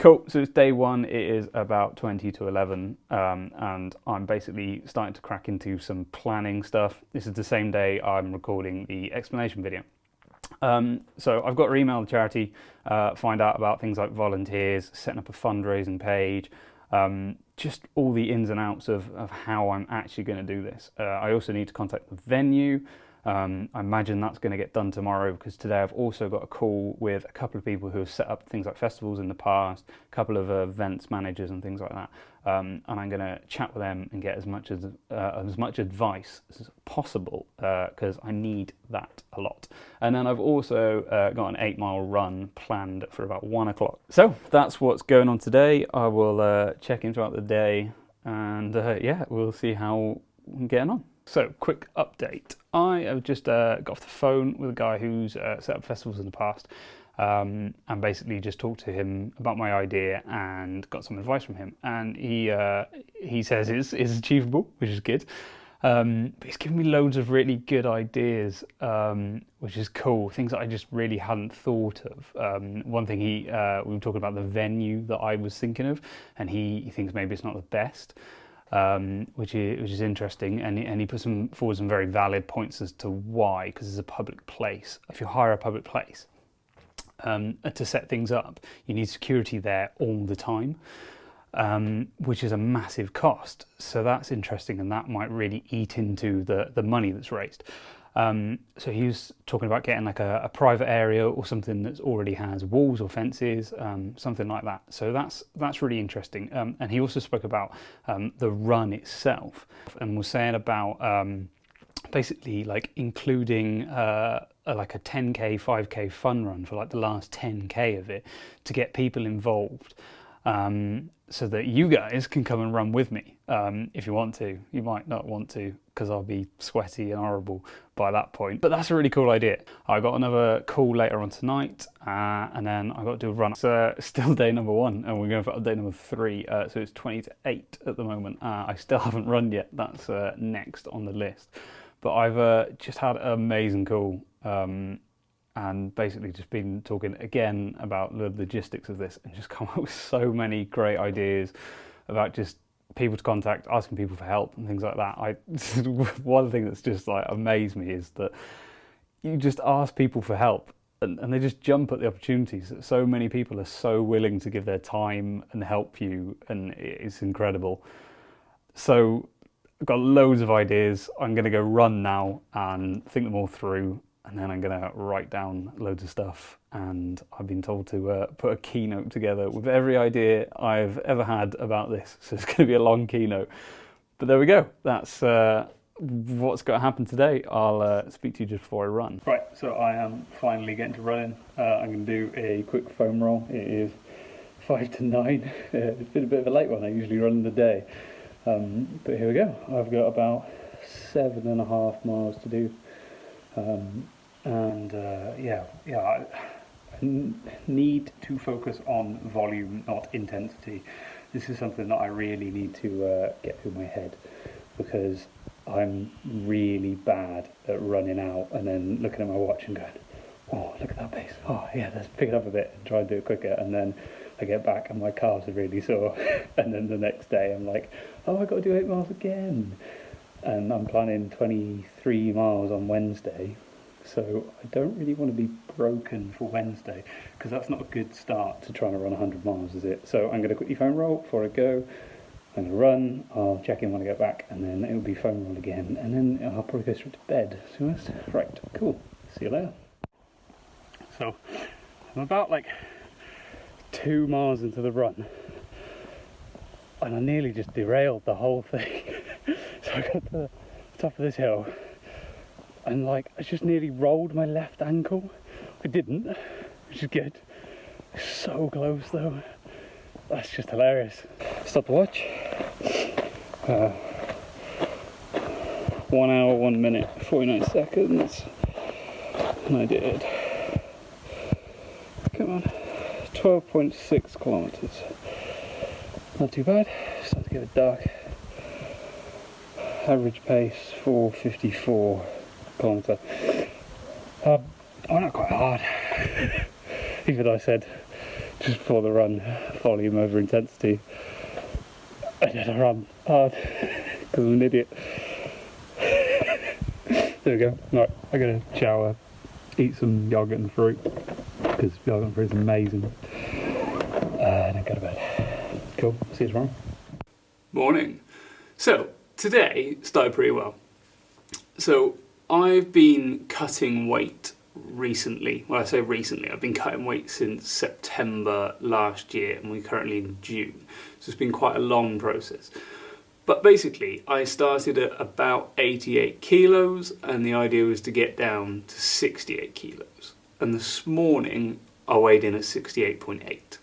Cool, so it's day one, it is about 20 to 11, and I'm basically starting to crack into some planning stuff. This is the same day I'm recording the explanation video. So I've got to email the charity, find out about things like volunteers, setting up a fundraising page, just all the ins and outs of how I'm actually going to do this. I also need to contact the venue. I imagine that's going to get done tomorrow, because today I've also got a call with a couple of people who have set up things like festivals in the past, a couple of events managers and things like that, and I'm going to chat with them and get as much advice as possible, because I need that a lot. And then I've also got an 8-mile run planned for about 1 o'clock. So that's what's going on today. I will check in throughout the day, and yeah, we'll see how I'm getting on. So, quick update. I have just got off the phone with a guy who's set up festivals in the past, and basically just talked to him about my idea and got some advice from him. And he says it's achievable, which is good. But he's given me loads of really good ideas, which is cool. Things that I just really hadn't thought of. One thing we were talking about the venue that I was thinking of, and he thinks maybe it's not the best. Which is interesting, and he put forward some very valid points as to why, because it's a public place. If you hire a public place to set things up, you need security there all the time, which is a massive cost. So that's interesting, and that might really eat into the money that's raised. So he was talking about getting like a private area or something that already has walls or fences, something like that. So that's really interesting. And he also spoke about the run itself, and was saying about basically like including like a 10k, 5k fun run for like the last 10k of it, to get people involved. So that you guys can come and run with me if you want to. You might not want to, because I'll be sweaty and horrible by that point. But that's a really cool idea. I got another call later on tonight, and then I got to do a run. It's still day number 1, and we're going for day number 3. So it's 20 to 8 at the moment. I still haven't run yet. That's next on the list. But I've just had an amazing call. And basically just been talking again about the logistics of this, and just come up with so many great ideas about just people to contact, asking people for help and things like that. One thing that's just like amazed me is that you just ask people for help, and they just jump at the opportunities. So many people are so willing to give their time and help you, and it's incredible. So I've got loads of ideas. I'm going to go run now and think them all through. And then I'm going to write down loads of stuff, and I've been told to put a keynote together with every idea I've ever had about this. So it's going to be a long keynote. But there we go. That's what's going to happen today. I'll speak to you just before I run. Right, so I am finally getting to running. I'm going to do a quick foam roll. It is 5 to 9. It's been a bit of a late one. I usually run in the day. But here we go. I've got about 7.5 miles to do. I need to focus on volume, not intensity. This is something that I really need to get through my head, because I'm really bad at running out and then looking at my watch and going, oh, look at that pace. Oh yeah, let's pick it up a bit and try and do it quicker. And then I get back and my calves are really sore. And then the next day I'm like, oh, I've got to do 8 miles again. And I'm planning 23 miles on Wednesday, so I don't really want to be broken for Wednesday, because that's not a good start to trying to run 100 miles, is it? So I'm going to quickly foam roll before I go. I'm going to run, I'll check in when I get back, and then it'll be foam roll again, and then I'll probably go straight to bed. So right, cool, see you later. So I'm about like 2 miles into the run, and I nearly just derailed the whole thing. So I got to the top of this hill, and like I just nearly rolled my left ankle. I didn't, which is good. So close though. That's just hilarious. Stop the watch. 1 hour, 1 minute, 49 seconds. And I did, come on, 12.6 kilometers. Not too bad. Starting to get a bit dark. Average pace 4:54 kilometre. I went out quite hard. Even though I said just before the run, volume over intensity, and then I run hard because I'm an idiot. There we go. Right, I'm gonna shower, eat some yogurt and fruit because yogurt and fruit is amazing, and then go to bed. Cool. See you tomorrow. Morning. So today started pretty well. So I've been cutting weight recently. Well, I say recently, I've been cutting weight since September last year, and we're currently in June. So it's been quite a long process. But basically, I started at about 88 kilos, and the idea was to get down to 68 kilos. And this morning, I weighed in at 68.8.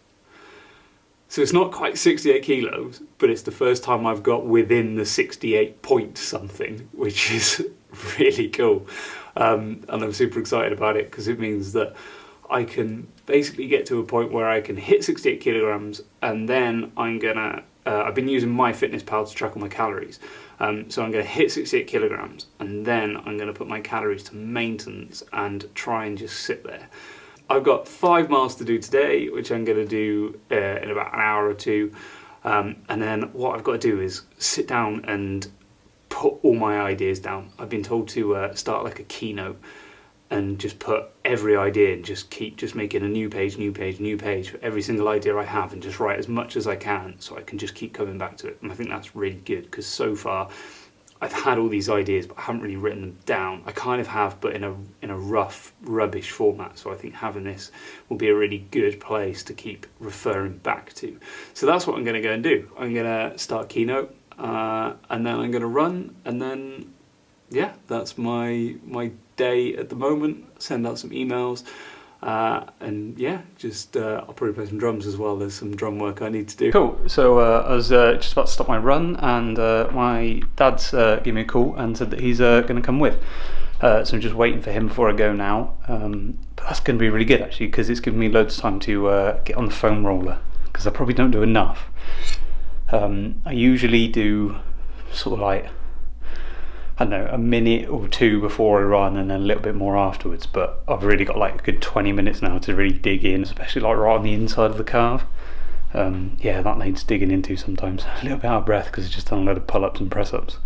So it's not quite 68 kilos, but it's the first time I've got within the 68 point something, which is really cool. And I'm super excited about it because it means that I can basically get to a point where I can hit 68 kilograms, and then I'm gonna, I've been using MyFitnessPal to track all my calories. So I'm gonna hit 68 kilograms, and then I'm gonna put my calories to maintenance and try and just sit there. I've got 5 miles to do today, which I'm going to do in about an hour or two. And then what I've got to do is sit down and put all my ideas down. I've been told to start like a keynote and just put every idea and just keep just making a new page for every single idea I have, and just write as much as I can so I can just keep coming back to it. And I think that's really good because so far I've had all these ideas, but I haven't really written them down. I kind of have, but in a rough, rubbish format. So I think having this will be a really good place to keep referring back to. So that's what I'm going to go and do. I'm going to start Keynote, and then I'm going to run, and then yeah, that's my day at the moment. Send out some emails. And yeah, just I'll probably play some drums as well. There's some drum work I need to do. Cool. So I was just about to stop my run, and my dad's gave me a call and said that he's going to come with. So I'm just waiting for him before I go now. But that's going to be really good actually, because it's giving me loads of time to get on the foam roller, because I probably don't do enough. I usually do sort of like, I don't know, a minute or two before I run, and then a little bit more afterwards, but I've really got like a good 20 minutes now to really dig in, especially like right on the inside of the calf. Yeah, that needs digging into sometimes. A little bit out of breath because I've just done a load of pull-ups and press-ups,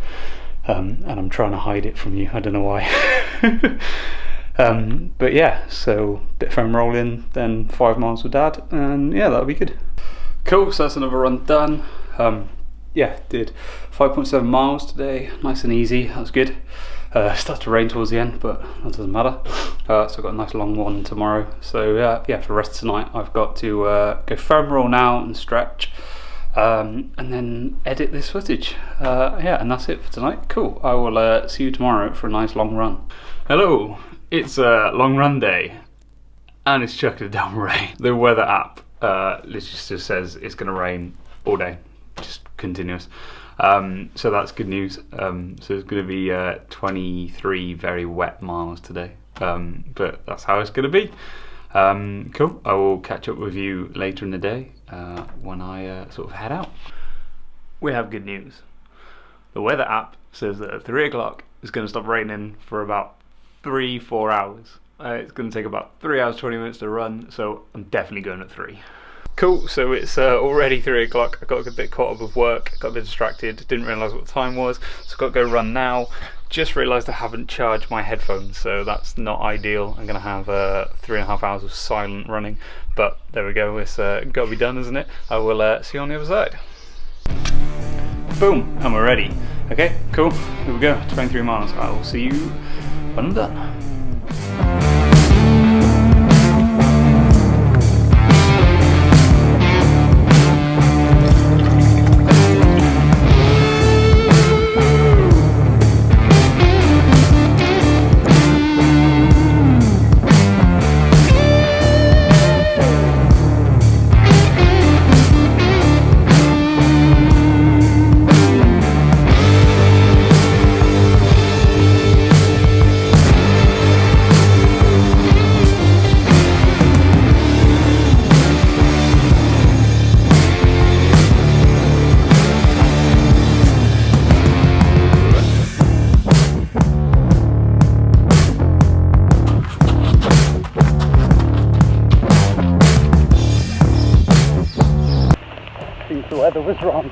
and I'm trying to hide it from you, I don't know why. But yeah, so bit of foam rolling, then 5 miles with Dad, and yeah, that'll be good. Cool, so that's another run done. Yeah, did 5.7 miles today, nice and easy, that was good. Started to rain towards the end, but that doesn't matter. So I've got a nice long one tomorrow. So yeah, for the rest of tonight I've got to go foam roll now and stretch, and then edit this footage. Yeah, and that's it for tonight. Cool, I will see you tomorrow for a nice long run. Hello, it's a long run day, and it's chucking it down rain. The weather app literally just says it's going to rain all day. Just continuous, so that's good news. So it's going to be 23 very wet miles today, but that's how it's going to be. Cool, I will catch up with you later in the day when I sort of head out. We have good news. The weather app says that at 3 o'clock it's going to stop raining for about 3-4 hours. It's going to take about 3 hours 20 minutes to run, so I'm definitely going at 3. Cool, so it's already 3 o'clock. I got a bit caught up with work, got a bit distracted, didn't realise what the time was, so I've got to go run now. Just realised I haven't charged my headphones, so that's not ideal. I'm going to have 3.5 hours of silent running, but there we go, it's got to be done, isn't it? I will see you on the other side. Boom, and we're ready. Okay, cool, here we go, 23 miles. I will see you when I'm done. think the weather was wrong.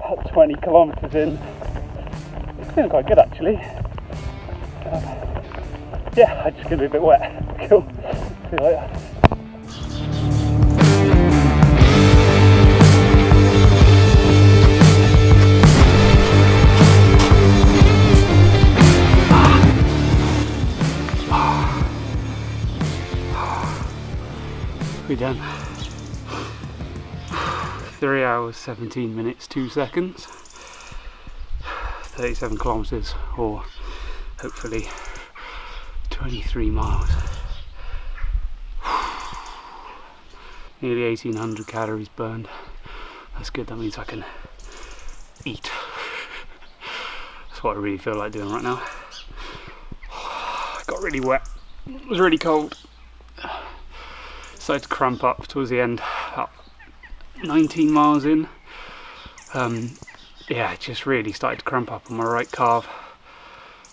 I'm 20 kilometres in. It's feeling quite good actually. Yeah, I'm just going to be a bit wet. Cool. See you later. We're done. 3 hours, 17 minutes, 2 seconds. 37 kilometres, or hopefully 23 miles. Nearly 1800 calories burned. That's good, that means I can eat. That's what I really feel like doing right now. I got really wet, it was really cold. Started to cramp up towards the end, about 19 miles in. Yeah, it just really started to cramp up on my right calf.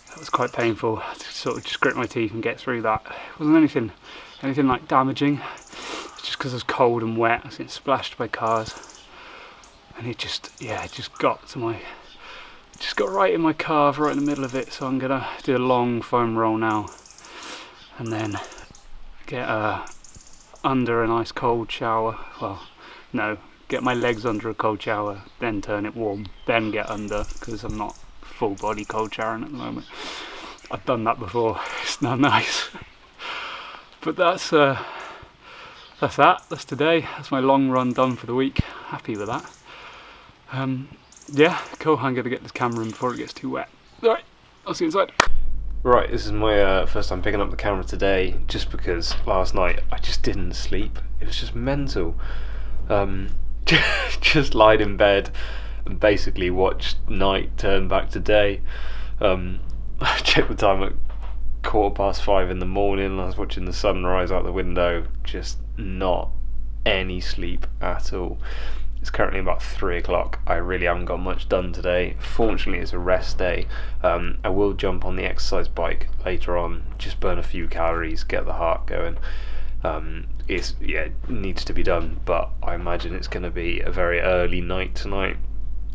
That was quite painful. I had to sort of just grit my teeth and get through that. It wasn't anything like damaging. It's just because I was cold and wet. I was getting splashed by cars, and it just got right in my calf, right in the middle of it. So I'm gonna do a long foam roll now, and then get under a nice cold shower. Well, no, get my legs under a cold shower, then turn it warm, then get under, because I'm not full body cold showering at the moment. I've done that before, it's not nice. But that's today. That's my long run done for the week. Happy with that. Yeah, cool. I'm gonna get this camera in before it gets too wet. Alright, I'll see you inside. Right, this is my first time picking up the camera today, just because last night I just didn't sleep. It was just mental. Just lied in bed and basically watched night turn back to day. I checked the time at 5:15 in the morning, and I was watching the sunrise out the window. Just not any sleep at all. It's currently about 3 o'clock. I really haven't got much done today. Fortunately, it's a rest day. I will jump on the exercise bike later on, just burn a few calories, get the heart going. It needs to be done, but I imagine it's going to be a very early night tonight,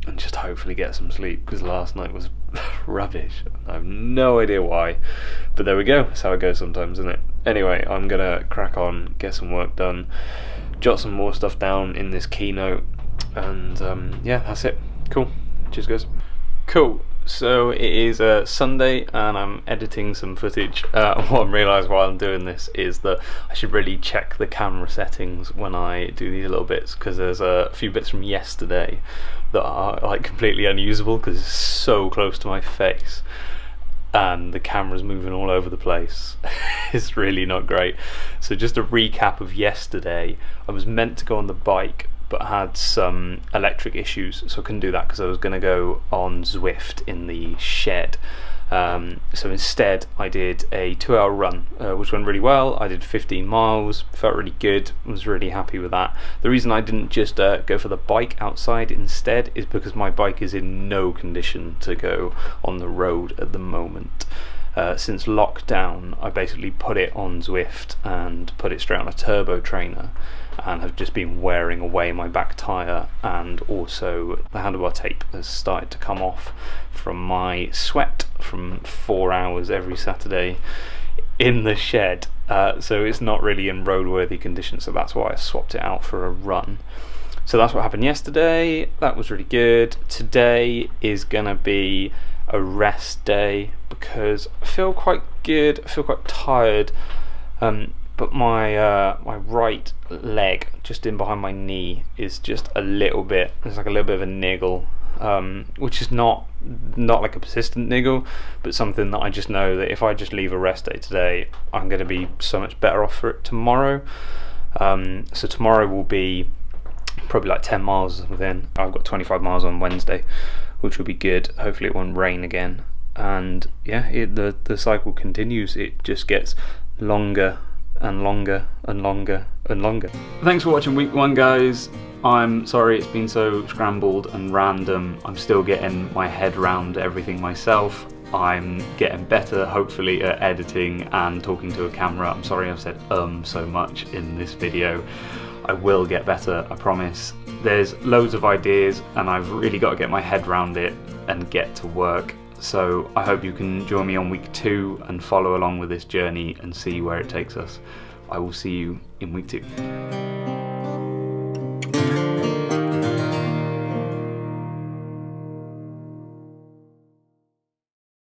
and just hopefully get some sleep, because last night was rubbish. I have no idea why, but there we go. That's how it goes sometimes, isn't it? Anyway, I'm going to crack on, get some work done, jot some more stuff down in this keynote, and yeah, that's it. Cool. Cheers, guys. Cool. So it is Sunday, and I'm editing some footage. What I realised while I'm doing this is that I should really check the camera settings when I do these little bits, because there's a few bits from yesterday that are like completely unusable because it's so close to my face and the camera's moving all over the place. It's really not great. So just a recap of yesterday. I was meant to go on the bike, but had some electric issues, so I couldn't do that because I was going to go on Zwift in the shed. So instead I did a 2-hour run, which went really well. I did 15 miles, felt really good, was really happy with that. The reason I didn't just go for the bike outside instead is because my bike is in no condition to go on the road at the moment. Since lockdown, I basically put it on Zwift and put it straight on a turbo trainer, and have just been wearing away my back tyre, and also the handlebar tape has started to come off from my sweat from 4 hours every Saturday in the shed. So it's not really in roadworthy condition, so that's why I swapped it out for a run. So that's what happened yesterday. That was really good. Today is gonna be a rest day because I feel quite good, I feel quite tired, but my right leg, just in behind my knee, is just a little bit, there's like a little bit of a niggle, which is not like a persistent niggle, but something that I just know that if I just leave a rest day today, I'm going to be so much better off for it tomorrow. So tomorrow will be probably like 10 miles within. I've got 25 miles on Wednesday, which will be good. Hopefully it won't rain again, and yeah, the cycle continues. It just gets longer and longer and longer and longer. Thanks for watching week 1, guys. I'm sorry it's been so scrambled and random. I'm still getting my head round everything myself. I'm getting better, hopefully, at editing and talking to a camera. I'm sorry I've said so much in this video. I will get better, I promise. There's loads of ideas and I've really got to get my head around it and get to work. So I hope you can join me on week 2 and follow along with this journey and see where it takes us. I will see you in week 2.